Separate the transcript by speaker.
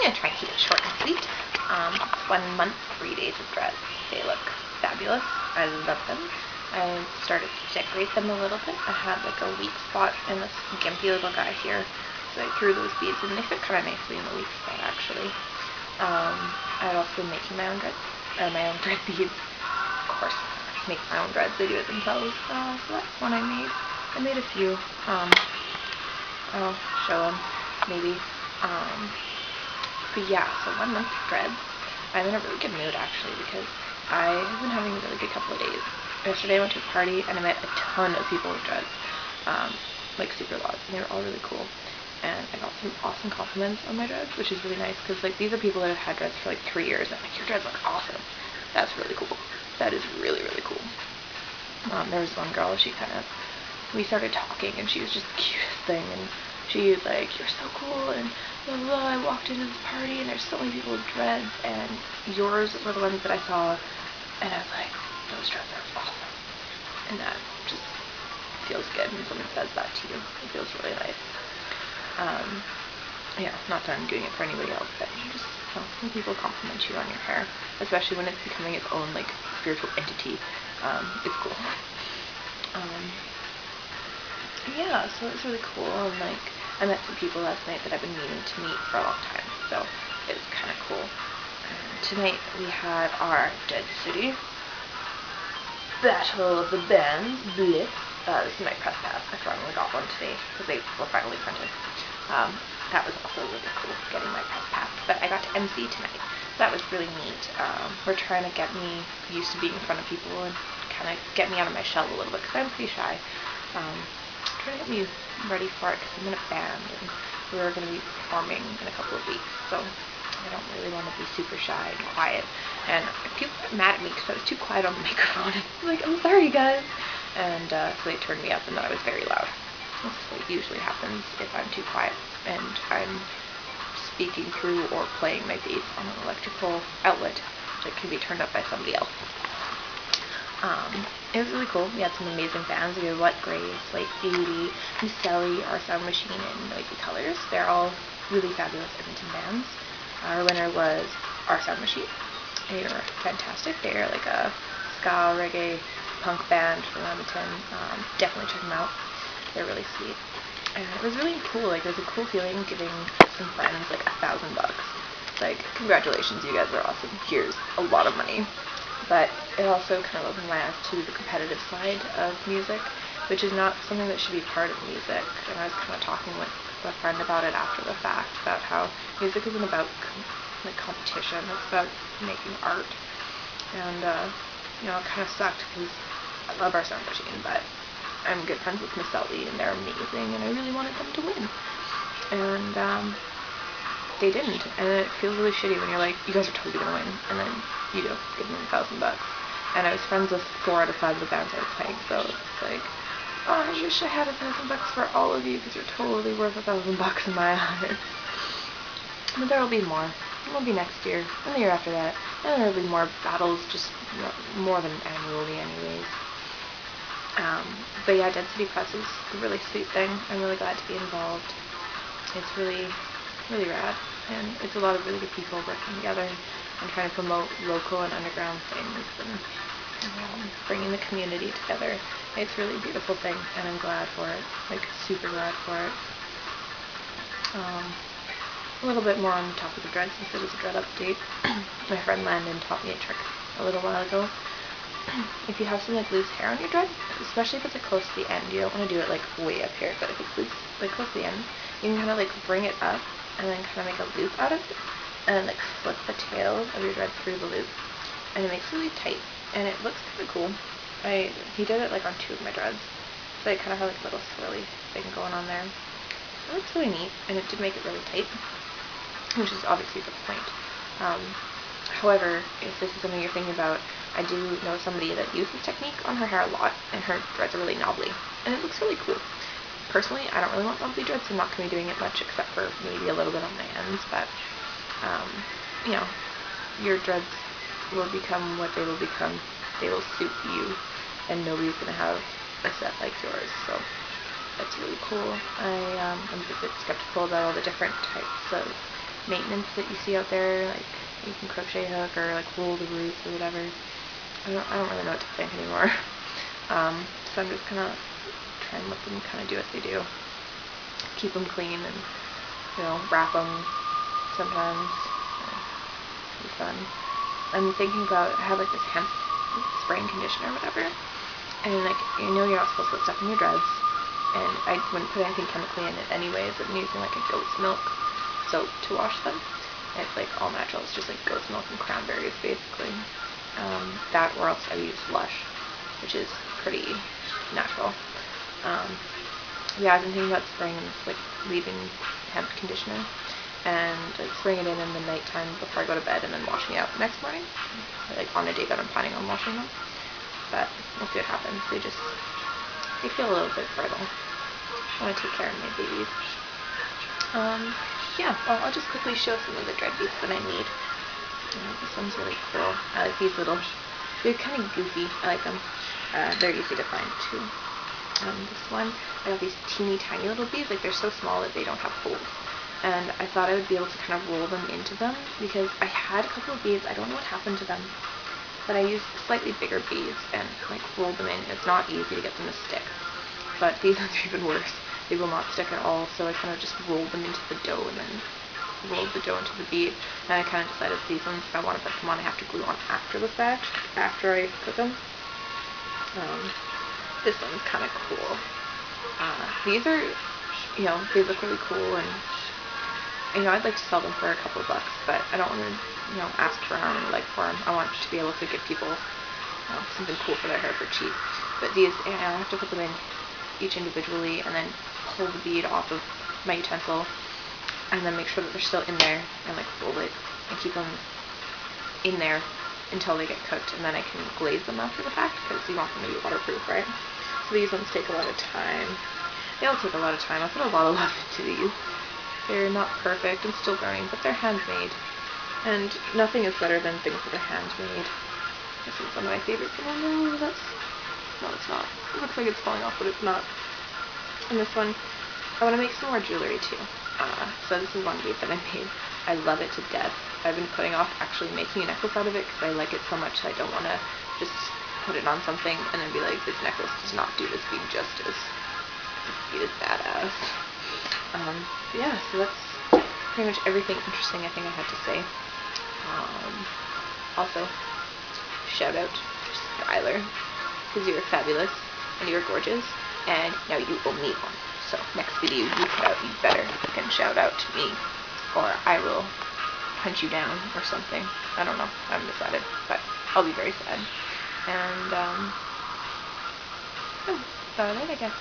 Speaker 1: gonna try and keep it short and sweet. 1 month, 3 days of dreads. They look fabulous. I love them. I started to decorate them a little bit. I had like a weak spot in this gimpy little guy here, so I threw those beads and they fit kind of nicely in the weak spot actually. I'd also been making my own dreads, my own dread beads. Of course, I just make my own dreads. They do it themselves. So that's one I made. I made a few. I'll show them maybe. But yeah, so 1 month of dreads. I'm in a really good mood actually because I have been having a really good couple of days. Yesterday I went to a party and I met a ton of people with dreads, like super lots, and they were all really cool. And I got some awesome compliments on my dreads, which is really nice because like these are people that have had dreads for like 3 years and I'm like, your dreads look awesome. That's really cool. That is really, really cool. There was one girl, we started talking and she was just the cutest thing, and she was like, you're so cool, and blah, blah, blah. I walked into this party and there's so many people with dreads, and yours were the ones that I saw, and I was like, those dreads are awesome. And that just feels good when someone says that to you. It feels really nice. Yeah, not that I'm doing it for anybody else, but just, when people compliment you on your hair, especially when it's becoming its own like spiritual entity, it's cool. Yeah, so it's really cool, and like I met some people last night that I've been meaning to meet for a long time, so it's kind of cool. Tonight we had our Dead City Battle of the Bands Blitz. This is my press pass. I finally got one today because they were finally printed. That was also really cool, getting my press pass. But I got to MC tonight. That was really neat. We're trying to get me used to being in front of people and kind of get me out of my shell a little bit because I'm pretty shy. Trying to get me ready for it because I'm in a band and we're going to be performing in a couple of weeks, so I don't really want to be super shy and quiet, and people got mad at me because I was too quiet on the microphone. I'm like, I'm sorry guys, and so they turned me up and that I was very loud. This is what usually happens if I'm too quiet and I'm speaking through or playing my beats on an electrical outlet that can be turned up by somebody else. It was really cool. We had some amazing bands. We had What Grace, Slate Beauty, McCeed, Our Sound Machine, and Noisy Colors. They're all really fabulous Edmonton bands. Our winner was Our Sound Machine. They are fantastic. They're like a ska, reggae, punk band from Edmonton. Definitely check them out. They're really sweet. And it was really cool. Like, it was a cool feeling giving some friends like $1,000. Like, congratulations, you guys are awesome. Here's a lot of money. But it also kind of opened my eyes to the competitive side of music, which is not something that should be part of music. And I was kind of talking with a friend about it after the fact, about how music isn't about like competition, it's about making art. And it kind of sucked because I love Our Sound Machine, but I'm good friends with McCeed and they're amazing, and I really wanted them to win. And they didn't, and it feels really shitty when you're like, you guys are totally gonna win, and then you do, give them $1,000. And I was friends with 4 out of 5 of the bands I was playing, so it's like, oh, I wish I had $1,000 for all of you, because you're totally worth $1,000 in my eyes. But there'll be more. It'll be next year, and the year after that, and there'll be more battles, just more than annually anyways. But yeah, Dead City Press is a really sweet thing. I'm really glad to be involved. It's really, really rad, and it's a lot of really good people working together and trying to promote local and underground things and bringing the community together. It's really a beautiful thing, and I'm glad for it, like super glad for it. A little bit more on the topic of dreads, since it is a dread update. My friend Landon taught me a trick a little while ago. If you have some like loose hair on your dread, especially if it's like close to the end, you don't want to do it like way up here, but if it's loose, like close to the end, you can kind of like bring it up and then kind of make a loop out of it, and then like flip the tail of your dread through the loop, and it makes it really tight, and it looks kind of cool. He did it like on 2 of my dreads, so I kind of have like a little swirly thing going on there. It looks really neat, and it did make it really tight, which is obviously the point. However, if this is something you're thinking about, I do know somebody that uses this technique on her hair a lot, and her dreads are really knobbly, and it looks really cool. Personally, I don't really want knobbly dreads, so I'm not going to be doing it much except for maybe a little bit on my ends, but, your dreads will become what they will become. They will suit you, and nobody's going to have a set like yours, so that's really cool. I'm a bit skeptical about all the different types of maintenance that you see out there, like you can crochet hook or like roll the roots or whatever. I don't really know what to think anymore. So I'm just kind of trying to let them kind of do what they do. Keep them clean and, you know, wrap them sometimes. It'll be fun. I'm thinking about, I have like this hemp spraying conditioner or whatever, and like, you know, you're not supposed to put stuff in your dreads, and I wouldn't put anything chemically in it anyways. I'm using like a goat's milk soap to wash them. And it's like all natural. It's just like goat's milk and cranberries basically. That or else I would use Lush, which is pretty natural. Yeah, I've been thinking about spraying and like leaving hemp conditioner and like spraying it in the nighttime before I go to bed and then washing it out the next morning, like on a day that I'm planning on washing them. But we'll see what happens. They feel a little bit fertile. I want to take care of my babies. Yeah, well, I'll just quickly show some of the dread beads that I made. This one's really cool. I like these little, they're kind of goofy. I like them. They're easy to find too. This one, I have these teeny tiny little beads, like they're so small that they don't have holes. And I thought I would be able to kind of roll them into them because I had a couple of beads, I don't know what happened to them, but I used slightly bigger beads and like rolled them in. It's not easy to get them to stick, but these ones are even worse. They will not stick at all, so I kind of just rolled them into the dough and then rolled the dough into the bead. And I kind of decided these ones, if I want to put them on, I have to glue on after the fact, after I put them. This one's kind of cool. These are, you know, they look really cool, and you know, I'd like to sell them for a couple of bucks, but I don't want to, you know, ask for an arm and a leg for them. I want to be able to give people, you know, something cool for their hair for cheap. But these, I have to put them in each individually and then pull the bead off of my utensil and then make sure that they're still in there and like roll it and keep them in there until they get cooked, and then I can glaze them after the fact because you want them to be waterproof, right? So these ones take a lot of time. They all take a lot of time. I put a lot of love into these. They're not perfect and still learning, but they're handmade. And nothing is better than things that are handmade. This is one of my favorites. Oh no, it's not. It looks like it's falling off, but it's not. And this one, I want to make some more jewelry too. So this is one bead that I made. I love it to death. I've been putting off actually making a necklace out of it because I like it so much. I don't want to just put it on something and then be like, this necklace does not do this bead justice. This bead is badass. Yeah, so that's pretty much everything interesting I think I had to say. Also, shout out to Skylar, because you're fabulous and you're gorgeous, and now you owe me one. So next video you put out, you better fucking shout out to me, or I will hunt you down or something. I don't know. I haven't decided, but I'll be very sad. And that's about it, I guess.